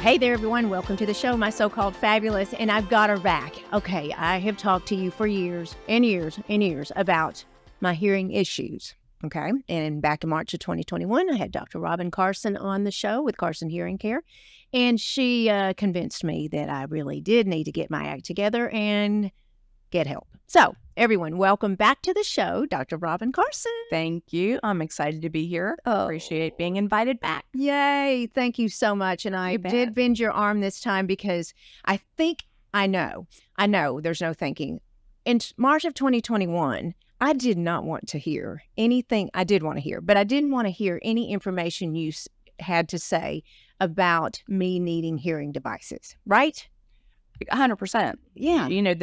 Hey there, everyone. Welcome to the show, My So-Called Fabulous, and I've got her back. Okay, I have talked to you for years and years and years about my hearing issues, okay? And back in March of 2021, I had Dr. Robin Carson on the show with Carson Hearing Care, and she convinced me that I really did need to get my act together and get help. So, everyone, welcome back to the show, Dr. Robin Carson. Thank you. I'm excited to be here. Appreciate being invited back. Yay. Thank you so much. And I did bend your arm this time because I know, there's no thinking. In March of 2021, I did not want to hear anything. I did want to hear, but I didn't want to hear any information you had to say about me needing hearing devices, right? 100%. Yeah. You know,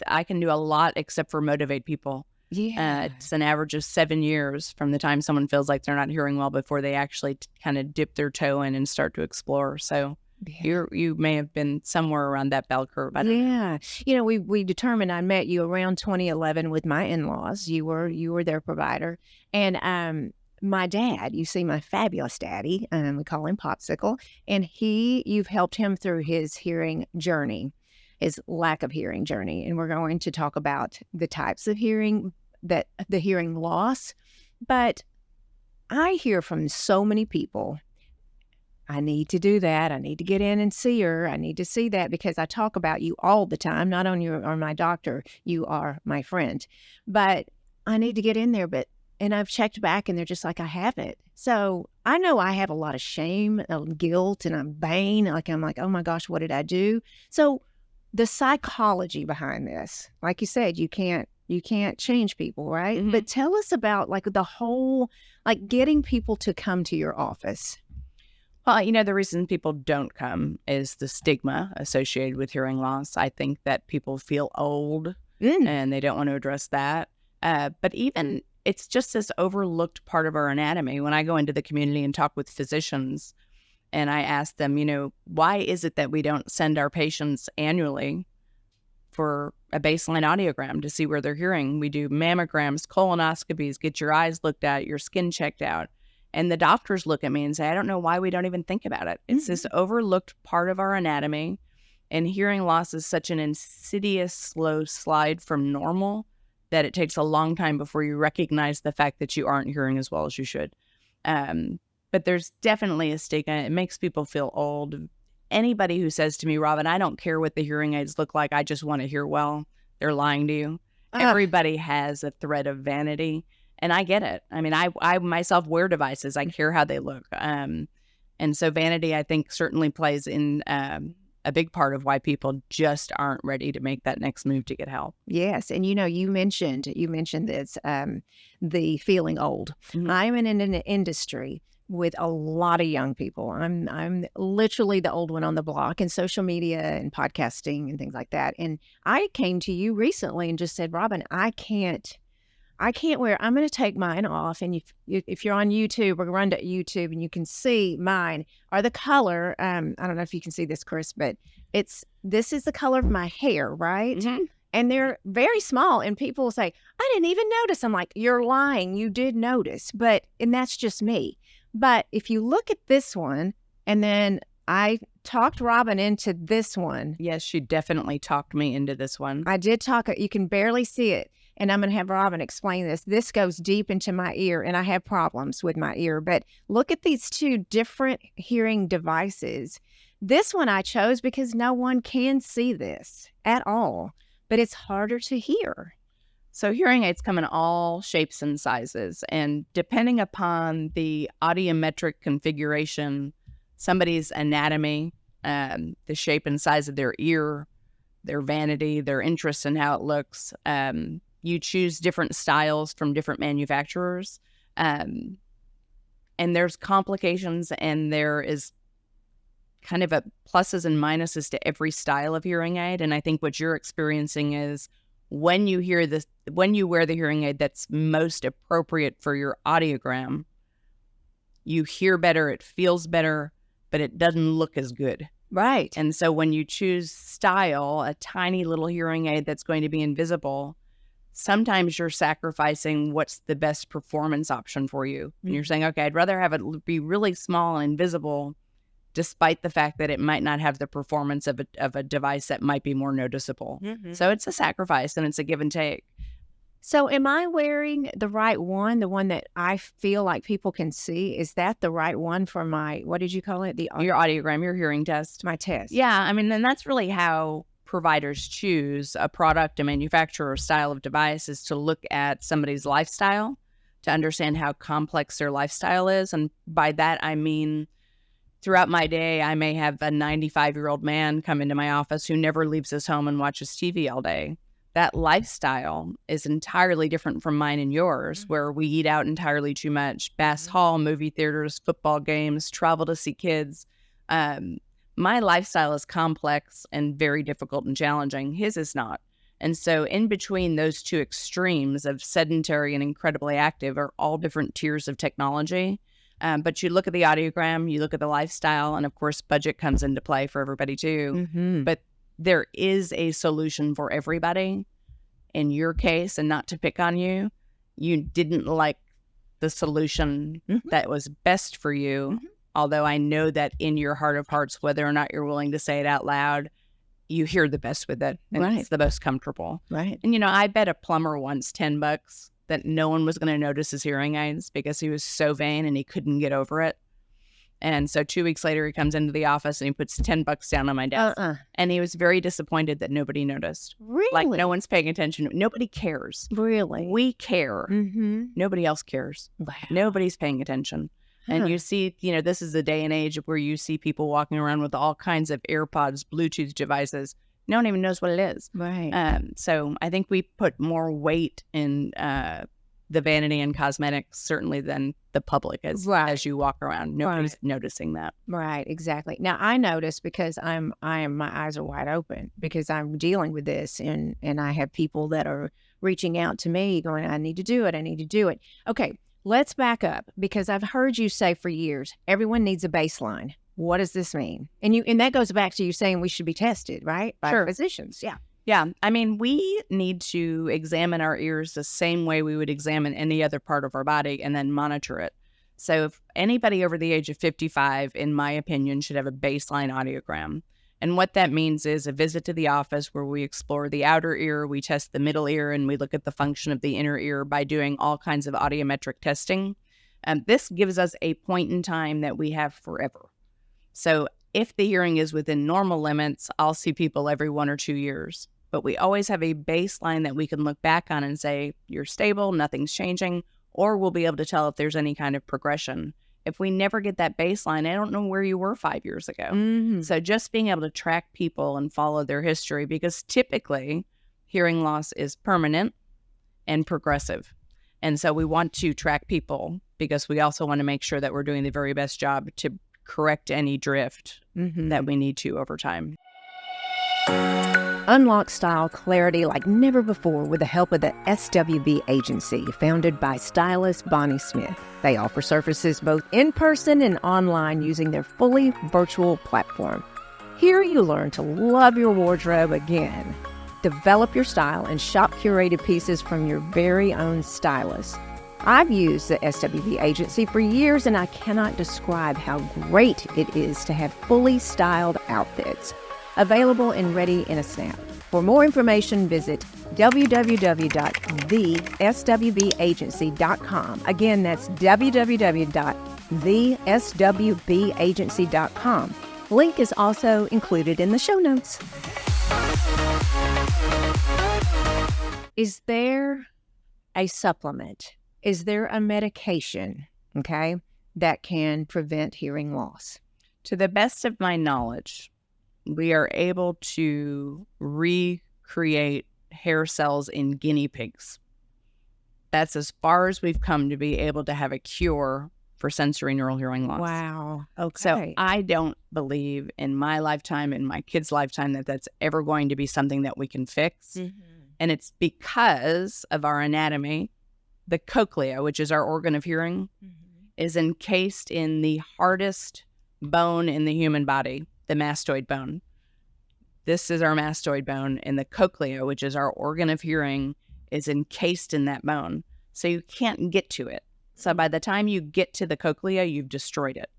I can do a lot except for motivate people. Yeah. It's an average of 7 years from the time someone feels like they're not hearing well before they actually kind of dip their toe in and start to explore. So you may have been somewhere around that bell curve. Yeah. You know, we determined I met you around 2011 with my in-laws. You were their provider. And my dad, you see my fabulous daddy, we call him Popsicle, and you've helped him through his hearing journey, his lack of hearing journey. And we're going to talk about the types of hearing, the hearing loss. But I hear from so many people, I need to do that. I need to get in and see her. I need to see that because I talk about you all the time. Not only are my doctor, you are my friend. But I need to get in there. And I've checked back and they're just like, I haven't. So I know I have a lot of shame and guilt and I'm vain. I'm like, oh my gosh, what did I do? So the psychology behind this, like you said, you can't change people, right? Mm-hmm. But tell us about the whole, getting people to come to your office. Well, the reason people don't come is the stigma associated with hearing loss. I think that people feel old and they don't want to address that. But even it's just this overlooked part of our anatomy. When I go into the community and talk with physicians, and I asked them, why is it that we don't send our patients annually for a baseline audiogram to see where they're hearing? We do mammograms, colonoscopies, get your eyes looked at, your skin checked out. And the doctors look at me and say, I don't know why we don't even think about it. It's this overlooked part of our anatomy. And hearing loss is such an insidious, slow slide from normal that it takes a long time before you recognize the fact that you aren't hearing as well as you should. But there's definitely a stigma. It makes people feel old. Anybody who says to me, Robin, I don't care what the hearing aids look like, I just want to hear well, they're lying to you. Everybody has a thread of vanity, and I get it. I mean, I myself wear devices. I care how they look. And so vanity, I think, certainly plays in a big part of why people just aren't ready to make that next move to get help. Yes. And you mentioned this, the feeling old. Mm-hmm. I'm in an industry with a lot of young people. I'm literally the old one on the block in social media and podcasting and things like that. And I came to you recently and just said, Robin, I can't wear, I'm going to take mine off. And if you're on YouTube, or run to YouTube and you can see mine are the color. I don't know if you can see this, Chris, but this is the color of my hair, right? Mm-hmm. And they're very small. And people will say, I didn't even notice. I'm like, you're lying. You did notice. And that's just me. But if you look at this one, and then I talked Robin into this one. Yes, she definitely talked me into this one. I did talk. You can barely see it. And I'm going to have Robin explain this. This goes deep into my ear, and I have problems with my ear. But look at these two different hearing devices. This one I chose because no one can see this at all, but it's harder to hear. So hearing aids come in all shapes and sizes, and depending upon the audiometric configuration, somebody's anatomy, the shape and size of their ear, their vanity, their interest in how it looks, you choose different styles from different manufacturers, and there's complications, and there is kind of a pluses and minuses to every style of hearing aid. And I think what you're experiencing is when you wear the hearing aid that's most appropriate for your audiogram, you hear better, it feels better, but it doesn't look as good. Right. And so when you choose style, a tiny little hearing aid that's going to be invisible, sometimes you're sacrificing what's the best performance option for you. And you're saying, okay, I'd rather have it be really small and invisible despite the fact that it might not have the performance of a device that might be more noticeable. So it's a sacrifice and it's a give and take. So am I wearing the right one, the one that I feel like people can see? Is that the right one for my, what did you call it? Your audiogram, your hearing test. My test. Yeah, I mean, and that's really how providers choose a product, a manufacturer, or style of device, is to look at somebody's lifestyle to understand how complex their lifestyle is. And by that, I mean, throughout my day, I may have a 95-year-old man come into my office who never leaves his home and watches TV all day. That lifestyle is entirely different from mine and yours, where we eat out entirely too much, Bass Hall, movie theaters, football games, travel to see kids. My lifestyle is complex and very difficult and challenging. His is not. And so in between those two extremes of sedentary and incredibly active are all different tiers of technology. But you look at the audiogram, you look at the lifestyle, and of course, budget comes into play for everybody too. But there is a solution for everybody. In your case, and not to pick on you, you didn't like the solution that was best for you. Although I know that in your heart of hearts, whether or not you're willing to say it out loud, you hear the best with it. And it's the most comfortable. Right. And, you know, I bet a plumber once $10 that no one was going to notice his hearing aids because he was so vain and he couldn't get over it. And so 2 weeks later, he comes into the office and he puts $10 down on my desk. And he was very disappointed that nobody noticed. Really? Like, no one's paying attention. Nobody cares. Really? We care. Nobody else cares. Wow. Nobody's paying attention. And you see, you know, this is the day and age where you see people walking around with all kinds of AirPods, Bluetooth devices. No one even knows what it is. Right. So I think we put more weight in the vanity and cosmetics, certainly, than the public as you walk around. Nobody's noticing that. Right. Exactly. Now I notice because my eyes are wide open because I'm dealing with this, and I have people that are reaching out to me going, I need to do it. I need to do it. Okay. Let's back up, because I've heard you say for years, everyone needs a baseline. What does this mean? And that goes back to you saying we should be tested, right? By physicians. Yeah. Yeah. I mean, we need to examine our ears the same way we would examine any other part of our body and then monitor it. So if anybody over the age of 55, in my opinion, should have a baseline audiogram. And what that means is a visit to the office where we explore the outer ear, we test the middle ear, and we look at the function of the inner ear by doing all kinds of audiometric testing. This gives us a point in time that we have forever. So if the hearing is within normal limits, I'll see people every 1 or 2 years. But we always have a baseline that we can look back on and say, you're stable, nothing's changing, or we'll be able to tell if there's any kind of progression. If we never get that baseline, I don't know where you were 5 years ago. So just being able to track people and follow their history, because typically hearing loss is permanent and progressive. And so we want to track people because we also want to make sure that we're doing the very best job to correct any drift that we need to over time. Unlock style clarity like never before with the help of the SWB Agency, founded by stylist Bonnie Smith. They offer services both in person and online using their fully virtual platform. Here you learn to love your wardrobe again. Develop your style and shop curated pieces from your very own stylist. I've used the SWB Agency for years, and I cannot describe how great it is to have fully styled outfits. Available and ready in a snap. For more information, visit www.theswbagency.com. Again, that's www.theswbagency.com. Link is also included in the show notes. Is there a supplement? Is there a medication, that can prevent hearing loss? To the best of my knowledge, we are able to recreate hair cells in guinea pigs. That's as far as we've come to be able to have a cure for sensory neural hearing loss. Wow. Okay. So I don't believe in my lifetime, in my kids' lifetime, that that's ever going to be something that we can fix. And it's because of our anatomy. The cochlea, which is our organ of hearing, is encased in the hardest bone in the human body, the mastoid bone. This is our mastoid bone, and the cochlea, which is our organ of hearing, is encased in that bone. So you can't get to it. So by the time you get to the cochlea, you've destroyed it.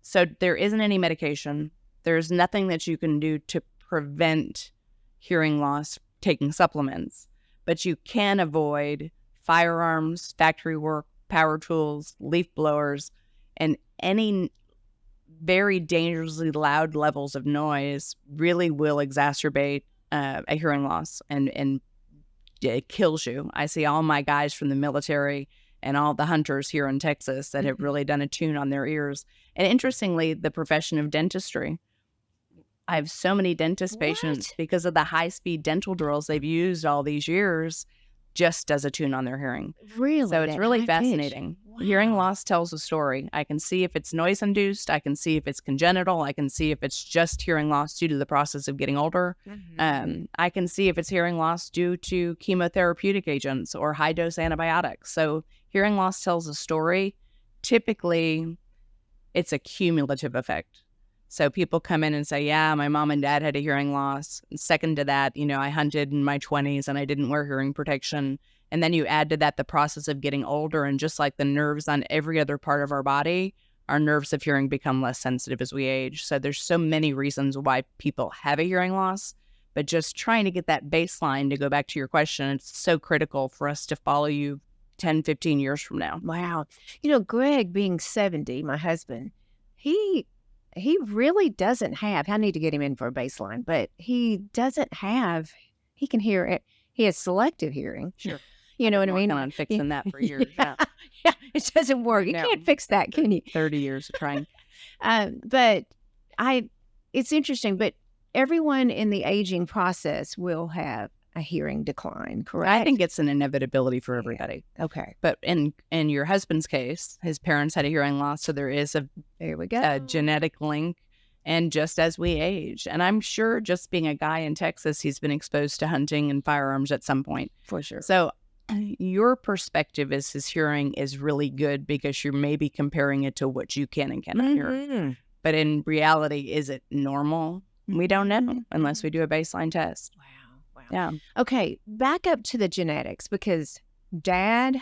So there isn't any medication. There's nothing that you can do to prevent hearing loss taking supplements, but you can avoid firearms, factory work, power tools, leaf blowers, and any very dangerously loud levels of noise really will exacerbate a hearing loss, and it kills you. I see all my guys from the military and all the hunters here in Texas that have really done a tune on their ears. And interestingly, the profession of dentistry, I have so many dentist patients because of the high-speed dental drills they've used all these years just does a tune on their hearing. Really? So it's really fascinating. Wow. Hearing loss tells a story. I can see if it's noise-induced. I can see if it's congenital. I can see if it's just hearing loss due to the process of getting older. I can see if it's hearing loss due to chemotherapeutic agents or high-dose antibiotics. So hearing loss tells a story. Typically, it's a cumulative effect. So people come in and say, yeah, my mom and dad had a hearing loss. And second to that, I hunted in my 20s and I didn't wear hearing protection. And then you add to that the process of getting older, and just like the nerves on every other part of our body, our nerves of hearing become less sensitive as we age. So there's so many reasons why people have a hearing loss, but just trying to get that baseline, to go back to your question, it's so critical for us to follow you 10, 15 years from now. Wow. Greg being 70, my husband, he really doesn't have, I need to get him in for a baseline, but he can hear it. He has selective hearing. Sure. You know what I mean? Working on fixing that for years. Yeah. Yeah, it doesn't work. You can't fix that, can you? 30 years of trying. But it's interesting, but everyone in the aging process will have a hearing decline, correct? I think it's an inevitability for everybody. Okay. But in your husband's case, his parents had a hearing loss, so there is there we go. a genetic link, and just as we age. And I'm sure, just being a guy in Texas, he's been exposed to hunting and firearms at some point. For sure. So your perspective is his hearing is really good because you're maybe comparing it to what you can and cannot hear. But in reality, is it normal? We don't know unless we do a baseline test. Wow. Yeah. Okay, back up to the genetics, because his dad,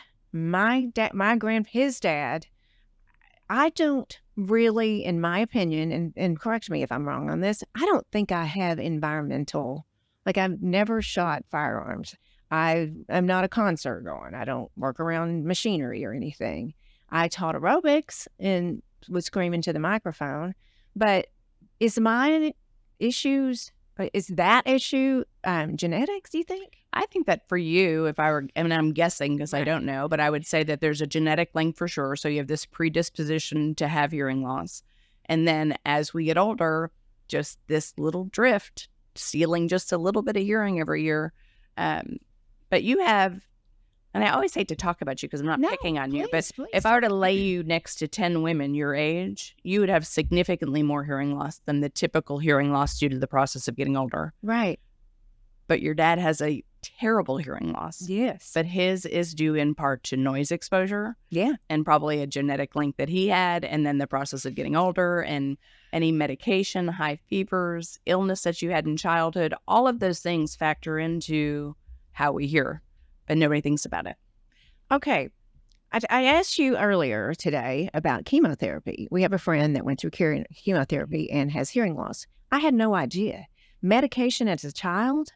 I don't really, in my opinion, and correct me if I'm wrong on this, I don't think I have environmental, like I've never shot firearms. I'm not a concert going. I don't work around machinery or anything. I taught aerobics and was screaming to the microphone. But is that issue genetics, do you think? I think that for you, I'm guessing because I don't know, but I would say that there's a genetic link for sure. So you have this predisposition to have hearing loss. And then as we get older, just this little drift, stealing just a little bit of hearing every year. But you have, and I always hate to talk about you because I'm not picking on you, but if I were to lay you next to 10 women your age, you would have significantly more hearing loss than the typical hearing loss due to the process of getting older. Right. But your dad has a terrible hearing loss. Yes. But his is due in part to noise exposure. Yeah. And probably a genetic link that he had, and then the process of getting older and any medication, high fevers, illness that you had in childhood. All of those things factor into how we hear, but nobody thinks about it. Okay. I asked you earlier today about chemotherapy. We have a friend that went through chemotherapy and has hearing loss. I had no idea. Medication as a child?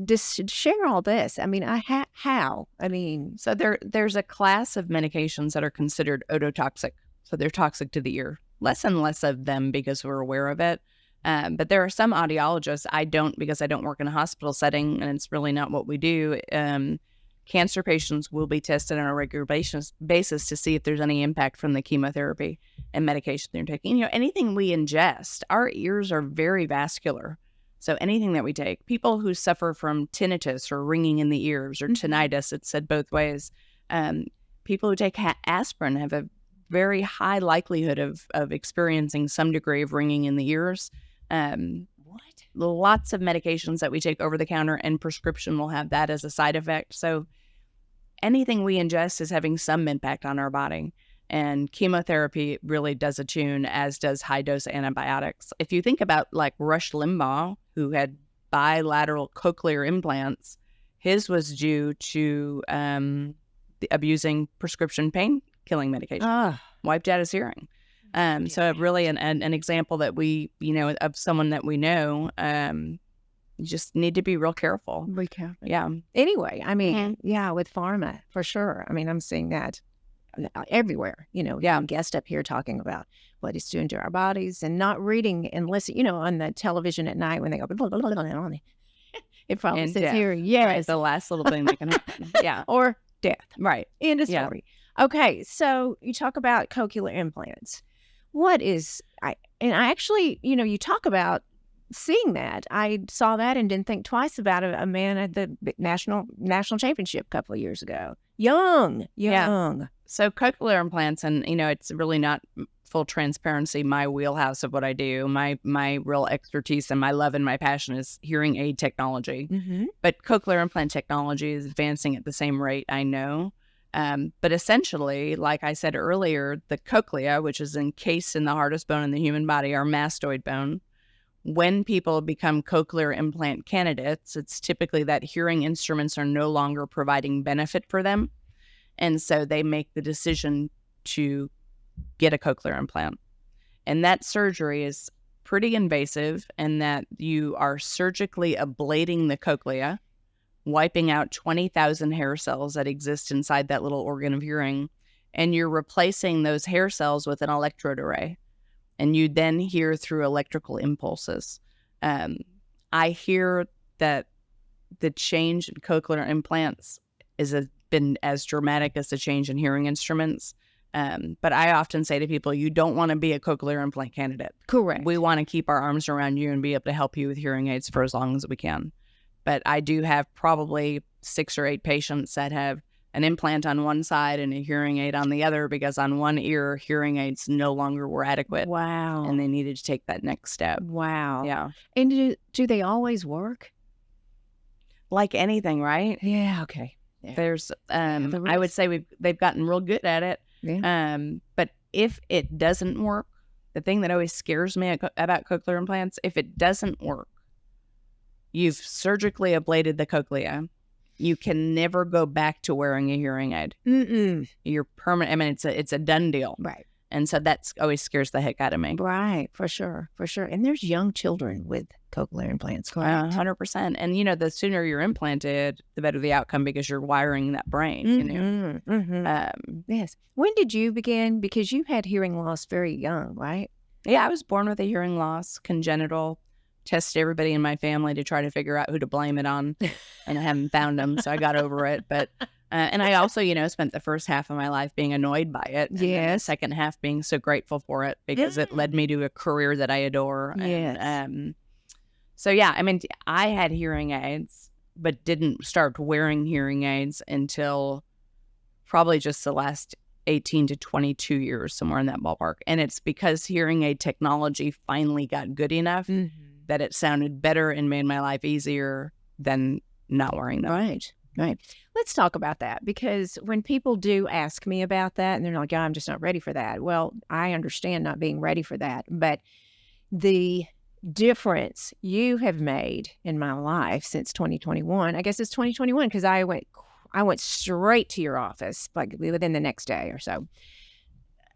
Just share all this. I mean, how? I mean, so there's a class of medications that are considered ototoxic. So they're toxic to the ear. Less and less of them because we're aware of it. But there are some audiologists, because I don't work in a hospital setting, and it's really not what we do. Cancer patients will be tested on a regular basis to see if there's any impact from the chemotherapy and medication they're taking. Anything we ingest, our ears are very vascular. So anything that we take, people who suffer from tinnitus or ringing in the ears or tinnitus, it's said both ways. People who take aspirin have a very high likelihood of experiencing some degree of ringing in the ears. Lots of medications that we take over the counter and prescription will have that as a side effect. So anything we ingest is having some impact on our body. And chemotherapy really does a tune, as does high-dose antibiotics. If you think about like Rush Limbaugh, who had bilateral cochlear implants, his was due to abusing prescription pain-killing medication. Wiped out his hearing. So really an example that we, of someone that we know, you just need to be real careful. Be careful. Yeah. Anyway, I mean, with pharma, for sure. I mean, I'm seeing that everywhere. Yeah. Guest up here talking about what it's doing to our bodies and not reading and listening, on the television at night when they go, blah, blah, blah, blah, blah, it probably And says death, here, yes. right? The last little thing that can happen. Yeah. Or death. Right. End of Yeah. story. Okay, so you talk about cochlear implants. What is, I actually, you talk about seeing that. I saw that and didn't think twice about it. A man at the national championship a couple of years ago. Young. So cochlear implants, and it's really not full transparency my wheelhouse of what I do. My real expertise and my love and my passion is hearing aid technology. Mm-hmm. But cochlear implant technology is advancing at the same rate, I know. But essentially, like I said earlier, the cochlea, which is encased in the hardest bone in the human body, our mastoid bone, when people become cochlear implant candidates, it's typically that hearing instruments are no longer providing benefit for them. And so they make the decision to get a cochlear implant. And that surgery is pretty invasive in that you are surgically ablating the cochlea, wiping out 20,000 hair cells that exist inside that little organ of hearing, and you're replacing those hair cells with an electrode array. And you then hear through electrical impulses. I hear that the change in cochlear implants been as dramatic as the change in hearing instruments. But I often say to people, you don't want to be a cochlear implant candidate. Correct. We want to keep our arms around you and be able to help you with hearing aids for as long as we can. But I do have probably 6 or 8 patients that have an implant on one side and a hearing aid on the other because on one ear, hearing aids no longer were adequate. Wow. And they needed to take that next step. Wow. Yeah. And do they always work? Like anything, right? Yeah. Okay. Yeah. There's, I would say they've gotten real good at it. Yeah. But if it doesn't work, the thing that always scares me about cochlear implants, if it doesn't work, you've surgically ablated the cochlea. You can never go back to wearing a hearing aid. Mm-mm. You're permanent. I mean, it's a done deal. Right. And so that's always scares the heck out of me. Right. For sure. And there's young children with cochlear implants, correct? 100%. And, the sooner you're implanted, the better the outcome because you're wiring that brain, Mm-hmm. Mm-hmm. Yes. When did you begin? Because you had hearing loss very young, right? Yeah, I was born with a hearing loss, congenital. Tested everybody in my family to try to figure out who to blame it on, and I haven't found them, so I got over it. But and I also, spent the first half of my life being annoyed by it, and then the second half being so grateful for it because it led me to a career that I adore. Yes. And, so yeah, I mean, I had hearing aids, but didn't start wearing hearing aids until probably just the last 18 to 22 years, somewhere in that ballpark. And it's because hearing aid technology finally got good enough that it sounded better and made my life easier than not wearing them. Right. Let's talk about that because when people do ask me about that and they're like, I'm just not ready for that. Well, I understand not being ready for that, but the difference you have made in my life since 2021, I guess it's 2021 because I went straight to your office like within the next day or so.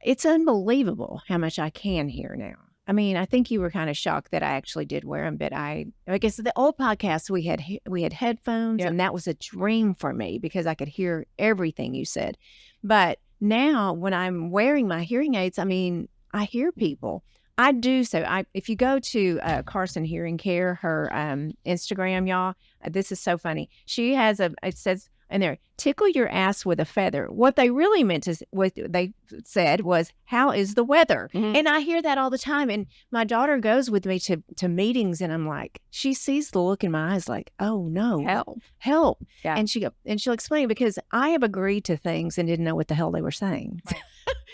It's unbelievable how much I can hear now. I mean, I think you were kind of shocked that I actually did wear them, but I guess the old podcast we had headphones, and that was a dream for me because I could hear everything you said. But now when I'm wearing my hearing aids, I mean, I hear people. I do so. If you go to Carson Hearing Care, her Instagram, y'all, this is so funny. She has it says in there, tickle your ass with a feather. What they really meant is, what they said was, how is the weather? Mm-hmm. And I hear that all the time. And my daughter goes with me to meetings, and I'm like, she sees the look in my eyes like, oh no, help. Yeah. And she'll explain because I have agreed to things and didn't know what the hell they were saying. Right.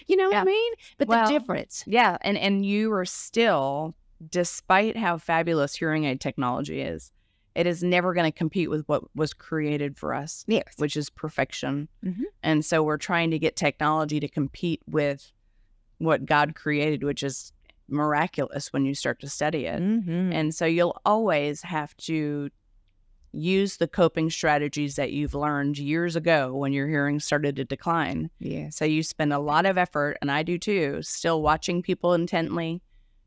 You know what I mean? But the difference. Yeah. And you are still, despite how fabulous hearing aid technology is, it is never going to compete with what was created for us, which is perfection. Mm-hmm. And so we're trying to get technology to compete with what God created, which is miraculous when you start to study it. Mm-hmm. And so you'll always have to use the coping strategies that you've learned years ago when your hearing started to decline. Yeah. So you spend a lot of effort, and I do too, still watching people intently,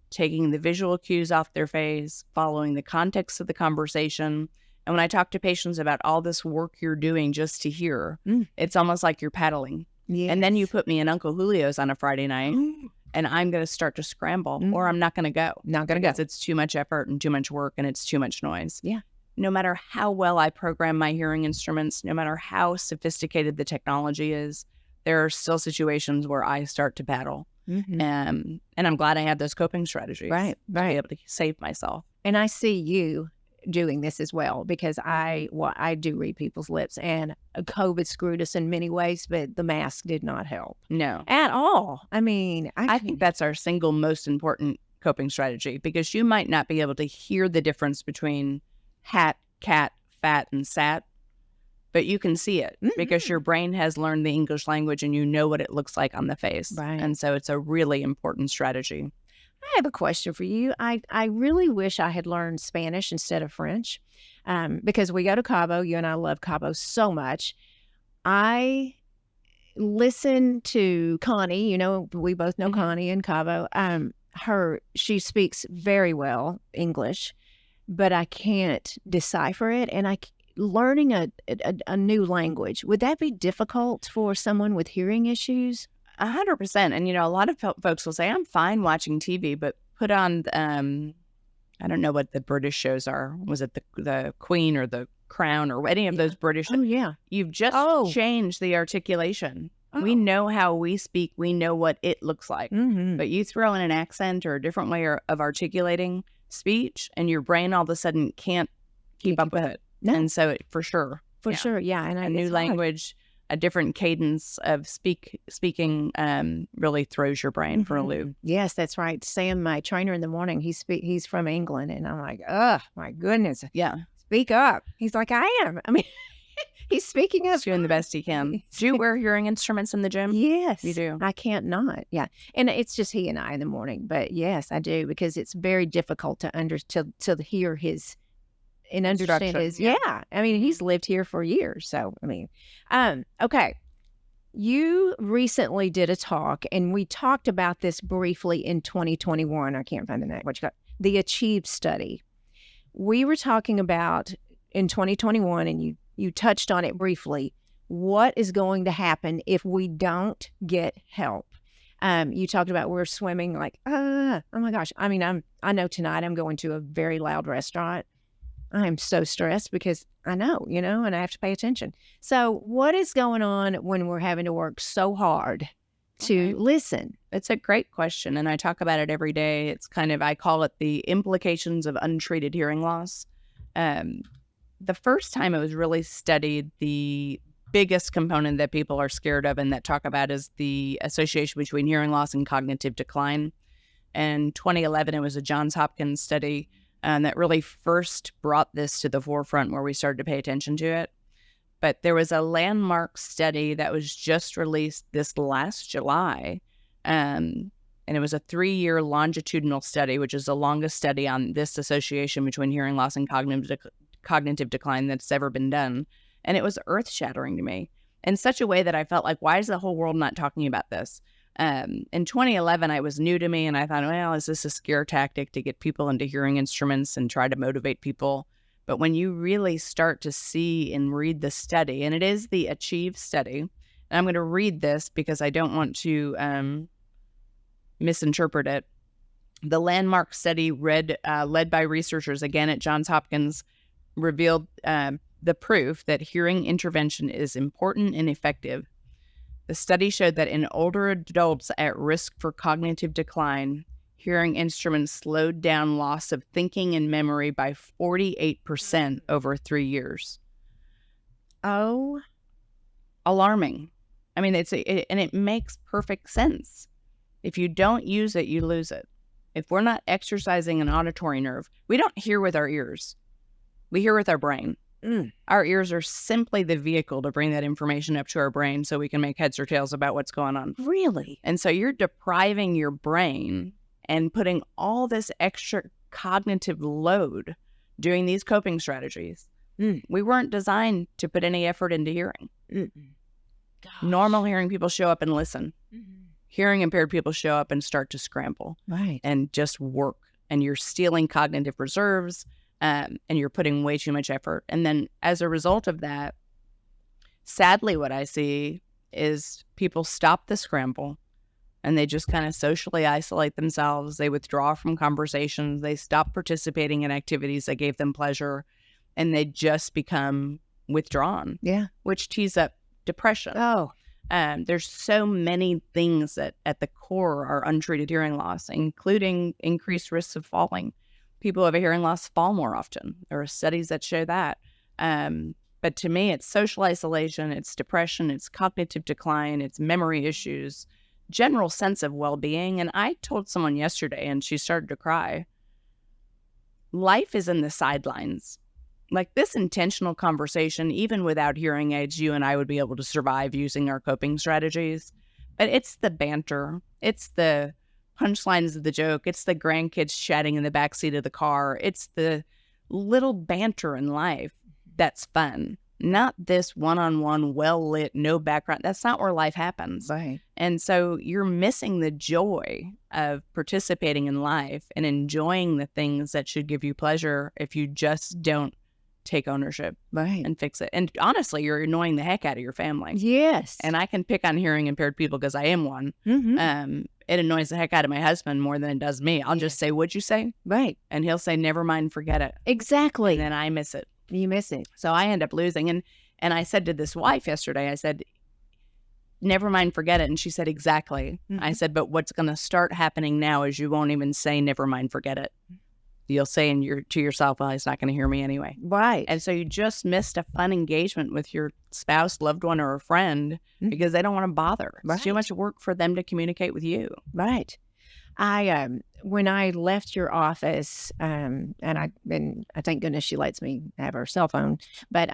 taking the visual cues off their face, following the context of the conversation. And when I talk to patients about all this work you're doing just to hear, it's almost like you're paddling. Yes. And then you put me in Uncle Julio's on a Friday night, and I'm going to start to scramble, or I'm not going to go. Not going to go. Because it's too much effort and too much work, and it's too much noise. Yeah. No matter how well I program my hearing instruments, no matter how sophisticated the technology is, there are still situations where I start to paddle. And I'm glad I have those coping strategies. Right. To be able to save myself. And I see you doing this as well, because I do read people's lips, and COVID screwed us in many ways, but the mask did not help. No. At all. I mean, I think that's our single most important coping strategy, because you might not be able to hear the difference between hat, cat, fat, and sat, but you can see it because your brain has learned the English language and you know what it looks like on the face. Right. And so it's a really important strategy. I have a question for you. I really wish I had learned Spanish instead of French, because we go to Cabo. You and I love Cabo so much. I listen to Connie. You know, we both know Connie in Cabo. She speaks very well English, but I can't decipher it. And learning a new language, would that be difficult for someone with hearing issues? 100%. And, a lot of folks will say, I'm fine watching TV, but put on, I don't know what the British shows are. Was it the Queen or the Crown or any of those British? Oh, yeah. You've just changed the articulation. We know how we speak. We know what it looks like. But you throw in an accent or a different way of articulating speech, and your brain all of a sudden can't keep up with it. No. And so for sure. For sure, yeah. And a new language, a different cadence of speaking really throws your brain for a loop. Yes, that's right. Sam, my trainer in the morning, he's from England, and I'm like, oh, my goodness. Yeah. Speak up. He's like, I am. I mean, he's speaking up. He's doing the best he can. Do you wear hearing instruments in the gym? Yes. You do? I can't not. Yeah. And it's just he and I in the morning. But yes, I do, because it's very difficult to hear his and understand his. Yeah. I mean, he's lived here for years. So, I mean, okay. You recently did a talk, and we talked about this briefly in 2021. I can't find the name. What you got? The Achieve study. We were talking about in 2021, and you touched on it briefly. What is going to happen if we don't get help? You talked about we're swimming like, oh my gosh. I mean, I know tonight I'm going to a very loud restaurant. I'm so stressed because I know, and I have to pay attention. So what is going on when we're having to work so hard to listen? It's a great question, and I talk about it every day. It's I call it the implications of untreated hearing loss. The first time it was really studied, the biggest component that people are scared of and that talk about is the association between hearing loss and cognitive decline. In 2011, it was a Johns Hopkins study that really first brought this to the forefront, where we started to pay attention to it. But there was a landmark study that was just released this last July, and it was a 3-year longitudinal study, which is the longest study on this association between hearing loss and cognitive decline that's ever been done. And it was earth-shattering to me in such a way that I felt like, why is the whole world not talking about this? In 2011, it was new to me, and I thought, well, is this a scare tactic to get people into hearing instruments and try to motivate people? But when you really start to see and read the study, and it is the Achieve study, and I'm going to read this because I don't want to misinterpret it. The landmark study led by researchers, again at Johns Hopkins, revealed the proof that hearing intervention is important and effective. The study showed that in older adults at risk for cognitive decline, hearing instruments slowed down loss of thinking and memory by 48% over 3 years. Oh, alarming. I mean, and it makes perfect sense. If you don't use it, you lose it. If we're not exercising an auditory nerve, we don't hear with our ears. We hear with our brain. Our ears are simply the vehicle to bring that information up to our brain so we can make heads or tails about what's going on. Really? And so you're depriving your brain and putting all this extra cognitive load doing these coping strategies. We weren't designed to put any effort into hearing. Normal hearing people show up and listen. Hearing impaired people show up and start to scramble and just work. And you're stealing cognitive reserves, and you're putting way too much effort. And then as a result of that, sadly, what I see is people stop the scramble and they just kind of socially isolate themselves. They withdraw from conversations. They stop participating in activities that gave them pleasure, and they just become withdrawn. Yeah. Which tees up depression. Oh. There's so many things that at the core are untreated hearing loss, including increased risks of falling. People who have a hearing loss fall more often. There are studies that show that. But to me, it's social isolation, it's depression, it's cognitive decline, it's memory issues, general sense of well-being. And I told someone yesterday, and she started to cry, life is in the sidelines. Like this intentional conversation, even without hearing aids, you and I would be able to survive using our coping strategies. But it's the banter. It's the punchlines of the joke. It's the grandkids chatting in the backseat of the car. It's the little banter in life that's fun. Not this one-on-one, well-lit, no background. That's not where life happens. Right. And so you're missing the joy of participating in life and enjoying the things that should give you pleasure if you just don't take ownership and fix it. And honestly, you're annoying the heck out of your family. Yes. And I can pick on hearing impaired people because I am one. It annoys the heck out of my husband more than it does me. I'll just say, what'd you say? Right. And he'll say, never mind, forget it. Exactly. And then I miss it. You miss it. So I end up losing. And I said to this wife yesterday, I said, never mind, forget it. And she said, exactly. I said, but what's going to start happening now is you won't even say, never mind, forget it. You'll say to yourself, well, he's not going to hear me anyway. Right. And so you just missed a fun engagement with your spouse, loved one, or a friend because they don't want to bother. It's too much work for them to communicate with you. Right. I when I left your office, and I thank goodness she lets me have her cell phone, but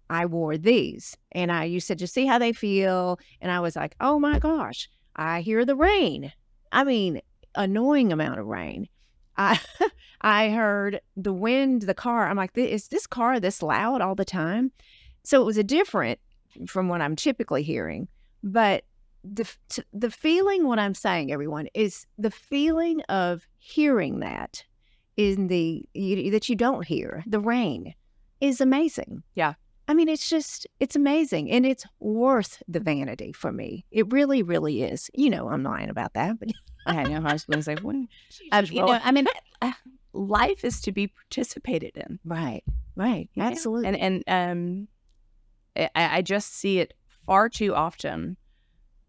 I wore these, and you said, just see how they feel, and I was like, oh my gosh, I hear the rain. I mean, annoying amount of rain. I heard the wind, the car. I'm like, is this car this loud all the time? So it was a different from what I'm typically hearing, but the feeling, what I'm saying, everyone, is the feeling of hearing that that you don't hear, the rain, is amazing. Yeah. I mean, it's amazing. And it's worth the vanity for me. It really, really is. You know, I'm lying about that, but I know. I was going to say, life is to be participated in. Right. Absolutely. And I just see it far too often.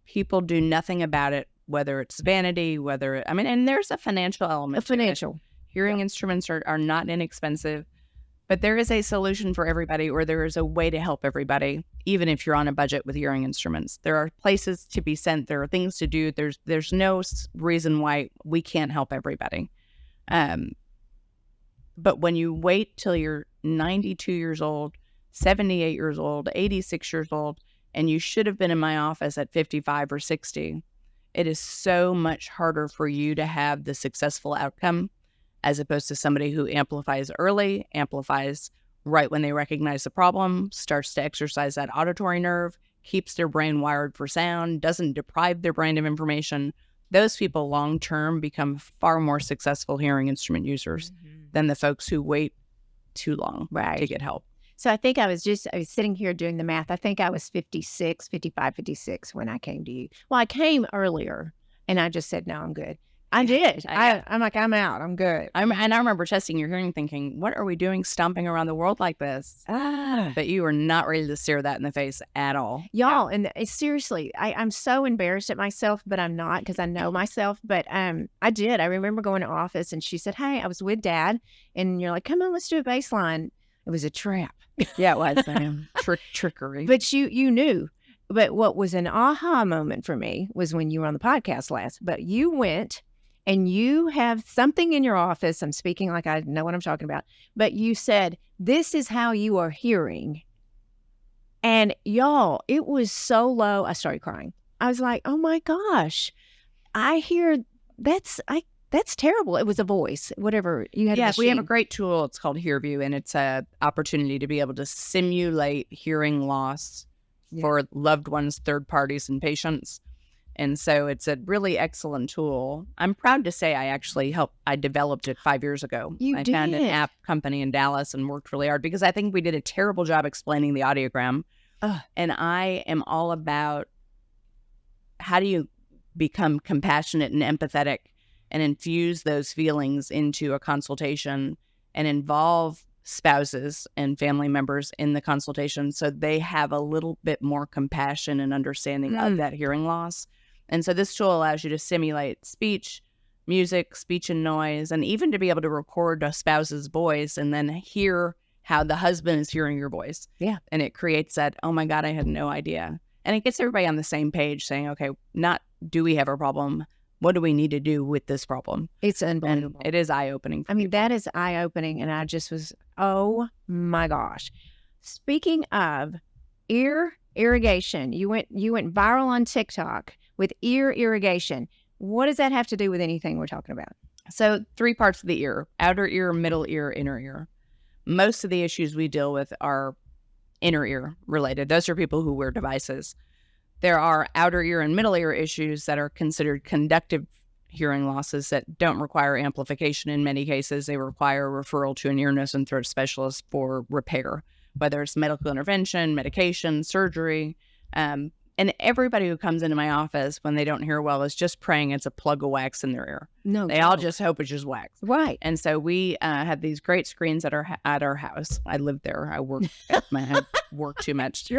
People do nothing about it, whether it's vanity, and there's a financial element. Hearing instruments are not inexpensive, but there is a solution for everybody, or there is a way to help everybody, even if you're on a budget with hearing instruments. There are places to be sent. There are things to do. There's no reason why we can't help everybody. But when you wait till you're 92 years old, 78 years old, 86 years old, and you should have been in my office at 55 or 60, it is so much harder for you to have the successful outcome as opposed to somebody who amplifies early, amplifies right when they recognize the problem, starts to exercise that auditory nerve, keeps their brain wired for sound, doesn't deprive their brain of information. Those people long-term become far more successful hearing instrument users than the folks who wait too long to get help. So I think I was sitting here doing the math. I think I was 55, 56 when I came to you. Well, I came earlier and I just said, no, I'm good. I did. I'm like, I'm out. I'm good. And I remember testing your hearing thinking, what are we doing stomping around the world like this? But you were not ready to stare that in the face at all. Y'all, and seriously, I'm so embarrassed at myself, but I'm not because I know myself. But I did. I remember going to office and she said, hey, I was with Dad. And you're like, come on, let's do a baseline. It was a trap. Yeah, it was. Trickery. But you knew. But what was an aha moment for me was when you were on the podcast last. But you went and you have something in your office. I'm speaking like I know what I'm talking about. But you said, this is how you are hearing. And y'all, it was so low. I started crying. I was like, oh my gosh, I hear That's terrible. It was a voice, whatever. You had a Yeah, we have a machine. great tool. It's called HearView, and it's a opportunity to be able to simulate hearing loss Yeah. for loved ones, third parties, and patients. And so it's a really excellent tool. I'm proud to say I developed it 5 years ago. You I found an did? app company in Dallas and worked really hard because I think we did a terrible job explaining the audiogram. Ugh. And I am all about how do you become compassionate and empathetic and infuse those feelings into a consultation and involve spouses and family members in the consultation so they have a little bit more compassion and understanding of that hearing loss. And so this tool allows you to simulate speech, music, speech and noise, and even to be able to record a spouse's voice and then hear how the husband is hearing your voice. Yeah. And it creates that, oh my God, I had no idea. And it gets everybody on the same page saying, okay, not do we have a problem? What do we need to do with this problem? It's And unbelievable. it is eye-opening. I mean, that is eye-opening, and I just was, oh my gosh. Speaking of ear irrigation, you went viral on TikTok with ear irrigation. What does that have to do with anything we're talking about? So 3 parts of the ear: outer ear, middle ear, inner ear. Most of the issues we deal with are inner ear related. Those are people who wear devices. There are outer ear and middle ear issues that are considered conductive hearing losses that don't require amplification. In many cases, they require referral to an ear, nose, and throat specialist for repair, whether it's medical intervention, medication, surgery. And everybody who comes into my office when they don't hear well is just praying it's a plug of wax in their ear. No, They all just hope it's just wax. right. And so we have these great screens at our house. I live there. I work I work too much.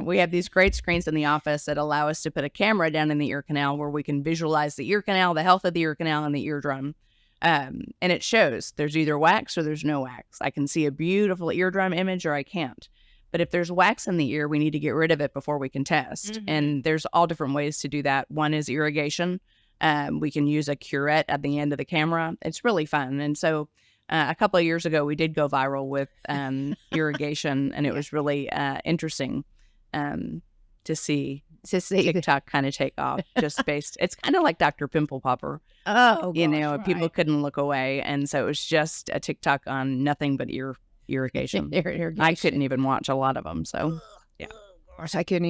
We have these great screens in the office that allow us to put a camera down in the ear canal where we can visualize the ear canal, the health of the ear canal, and the eardrum. And it shows there's either wax or there's no wax. I can see a beautiful eardrum image or I can't. But if there's wax in the ear, we need to get rid of it before we can test. Mhm. And there's all different ways to do that. One is irrigation. We can use a curette at the end of the camera. It's really fun. And so a couple of years ago, we did go viral with irrigation, and it was really interesting to see TikTok kind of take off. It's kind of like Dr. Pimple Popper. Oh, People couldn't look away. And so it was just a TikTok on nothing but irrigation. Irrigation. I couldn't even watch a lot of them. So yeah. Gosh, I couldn't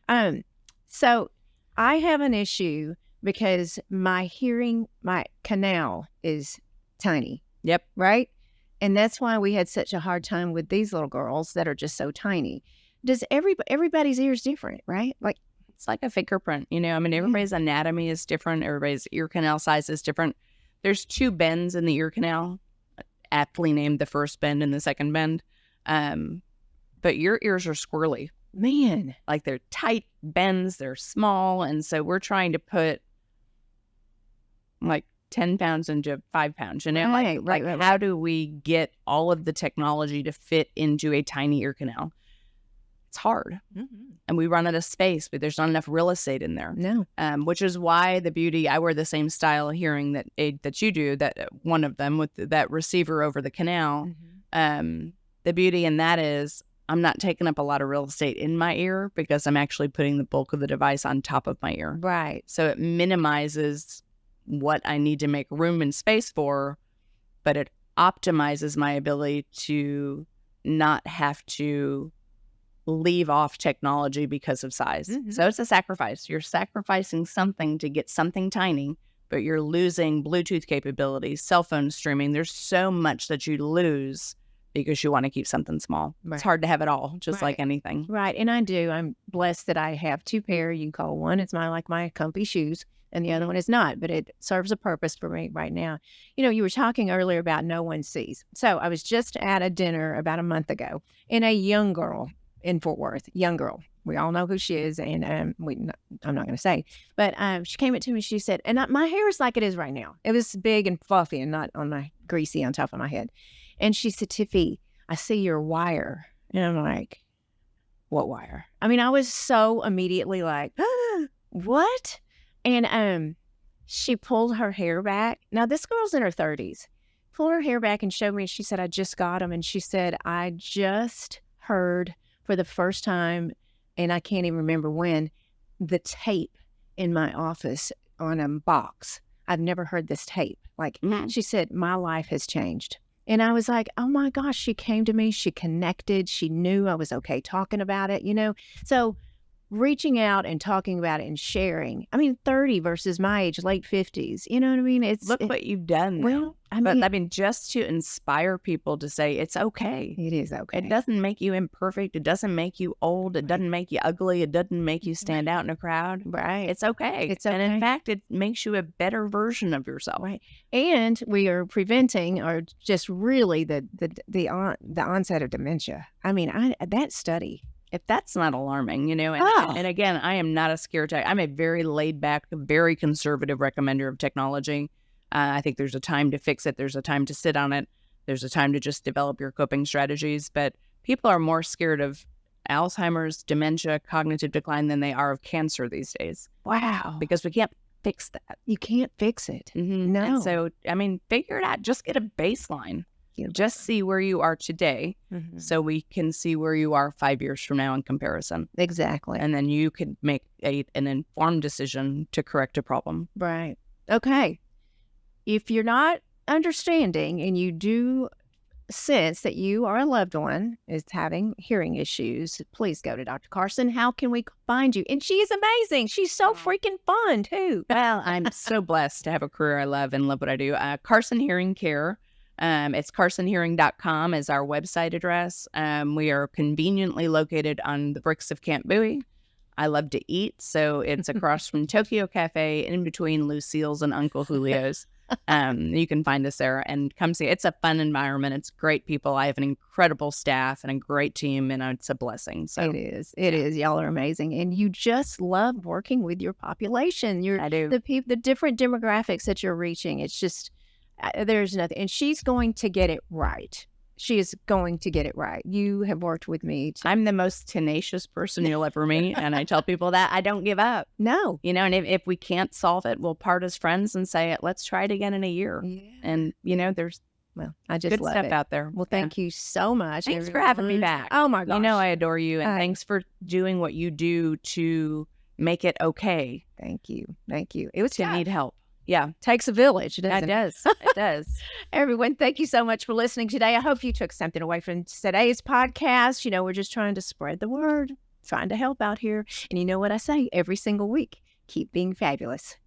either. So I have an issue because my canal is tiny. Yep. Right? And that's why we had such a hard time with these little girls that are just so tiny. Does everybody's ears different, right? Like, it's like a fingerprint, everybody's anatomy is different. Everybody's ear canal size is different. There's 2 bends in the ear canal, aptly named the first bend and the second bend. But your ears are squirrely. man. Like they're tight bends, they're small. And so we're trying to put like 10 pounds into 5 pounds, Right. How do we get all of the technology to fit into a tiny ear canal? It's hard. Mm-hmm. And we run out of space, but there's not enough real estate in there. No. Which is why the beauty, I wear the same style hearing aid that you do, that one of them with that receiver over the canal. Mm-hmm. The beauty in that is I'm not taking up a lot of real estate in my ear because I'm actually putting the bulk of the device on top of my ear. Right. So it minimizes what I need to make room and space for, but it optimizes my ability to not have to leave off technology because of size. Mm-hmm. So it's a sacrifice. You're sacrificing something to get something tiny, but you're losing Bluetooth capabilities, cell phone streaming. There's so much that you lose because you want to keep something small. Right. It's hard to have it all, just like anything. Right. And I do. I'm blessed that I have 2 pair. You can call one, it's my comfy shoes, and the other one is not, but it serves a purpose for me right now. You were talking earlier about no one sees. So I was just at a dinner about a month ago, and a young girl in Fort Worth, young girl. We all know who she is, and I'm not going to say, but she came up to me. She said, and my hair is like it is right now. It was big and fluffy and not on my greasy on top of my head. And she said, Tiffy, I see your wire. And I'm like, what wire? I mean, I was so immediately like, what? And she pulled her hair back. Now, this girl's in her 30s. Pulled her hair back and showed me. She said, I just got them. And she said, I just heard for the first time, and I can't even remember when, the tape in my office on a box. I've never heard this tape. Like, Mhm. she said, my life has changed. And I was like, oh my gosh, she came to me, she connected, she knew I was okay talking about it, So reaching out and talking about it and sharing. I mean, 30 versus my age, late 50s. You know what I mean? Look what you've done. Well, I But mean, I mean, just to inspire people to say it's okay. it is It okay. doesn't make you imperfect. It doesn't make you old. It Right. doesn't make you ugly. It doesn't make you stand out in a crowd. Right. It's okay. It's And in okay. fact, it makes you a better version of yourself. Right. And we are preventing or just really the onset of dementia. I mean, that study. If that's not alarming, and, Oh. and again, I am not a scare tactic. I'm a very laid back, very conservative recommender of technology. I think there's a time to fix it. There's a time to sit on it. There's a time to just develop your coping strategies. But people are more scared of Alzheimer's, dementia, cognitive decline than they are of cancer these days Wow. because we can't fix that. You can't fix it. No. And so, I mean, figure it out. Just get a baseline. Just see where you are today Mhm. so we can see where you are 5 years from now in comparison. Exactly. And then you could make an informed decision to correct a problem. Right. Okay. If you're not understanding and you do sense that you or a loved one is having hearing issues, please go to Dr. Carson. How can we find you? And she is amazing. She's so freaking fun, too. Well, I'm so blessed to have a career I love and love what I do. Carson Hearing Care. It's carsonhearing.com is our website address. We are conveniently located on the bricks of Camp Bowie. I love to eat, so it's across from Tokyo Cafe, in between Lucille's and Uncle Julio's. You can find us there and come see. It's a fun environment. It's great people. I have an incredible staff and a great team, and it's a blessing. So It is. It is. Y'all are amazing. And you just love working with your population. I do. The different demographics that you're reaching. It's just, there's nothing. And she's going to get it right. She is going to get it right. You have worked with me. I'm the most tenacious person you'll ever meet. And I tell people that I don't give up. No. And if we can't solve it, we'll part as friends and say, let's try it again in a year. Yeah. And, there's Well, I just good love stuff it. out there. Well, thank you so much. Thanks for having me everyone. back. Oh, my gosh. I adore you. And Hi. thanks for doing what you do to make it okay Thank you. Thank you. It was to tough. need help. Yeah, Takes a village, doesn't it it? does. It does. Everyone, thank you so much for listening today. I hope you took something away from today's podcast. We're just trying to spread the word, trying to help out here. And you know what I say every single week? Keep being fabulous.